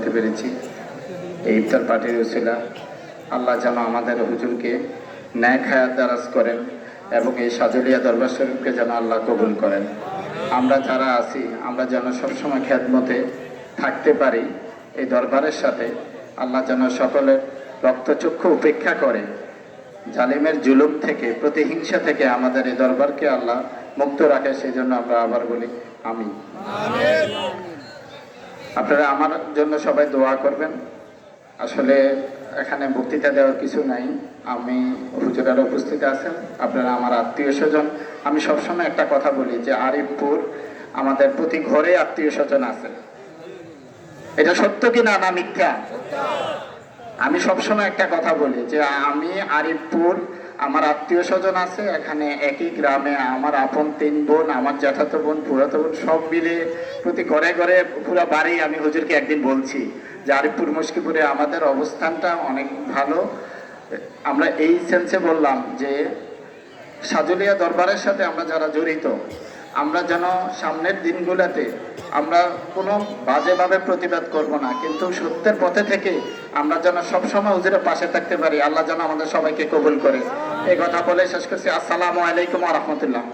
করতে পেরেছি। এই ইফতার পার্টির উসিলা আল্লাহ যেন আমাদের হুজুরকে ন্যায় হায়াত দারাজ করেন এবং এই সাজুলিয়া দরবার শরীফকে যেন আল্লাহ কবুল করেন। আমরা যারা আছি আমরা যেন সবসময় খেদমতে থাকতে পারি এই দরবারের সাথে। আল্লাহ যেন সকলের রক্তচক্ষু উপেক্ষা করে জালিমের জুলুম থেকে, প্রতিহিংসা থেকে আমাদের এই দরবারকে আল্লাহ মুক্ত রাখে। সেই জন্য আমরা আবার বলি আমিন। আপনারা আমার জন্য সবাই দোয়া করবেন। আসলে এখানে বক্তৃতা দেওয়ার কিছু নাই, আমি হুজুরেরা উপস্থিত আছেন, আপনারা আমার আত্মীয় স্বজন। আমি সবসময় একটা কথা বলি যে আরিফপুর আমাদের প্রতি ঘরে আত্মীয় স্বজন আছে। এটা সত্য কি না, না মিথ্যা? আমি সবসময় একটা কথা বলি যে আমি আরিফপুর, আমার আত্মীয় স্বজন আছে এখানে একই গ্রামে, আমার আপন 3 বোন, আমার জ্যাঠাতো বোন, ফুফাতো বোন সব মিলে প্রতি ঘরে ঘরে পুরো বাড়ি। আমি হুজুরকে একদিন বলছি যে আরিফপুর মুশকিপুরে আমাদের অবস্থানটা অনেক ভালো। আমরা এই সেন্সে বললাম যে সাজুলিয়া দরবারের সাথে আমরা যারা জড়িত, আমরা যেন সামনের দিনগুলোতে আমরা কোনো বাজেভাবে প্রতিবাদ করব না, কিন্তু সত্যের পথে থেকে আমরা যেন সবসময় হুজুরের পাশে থাকতে পারি। আল্লাহ যেন আমাদের সবাইকে কবুল করে। এই কথা বলে শেষ করছি। আসসালামু আলাইকুম ওয়া রাহমাতুল্লাহ।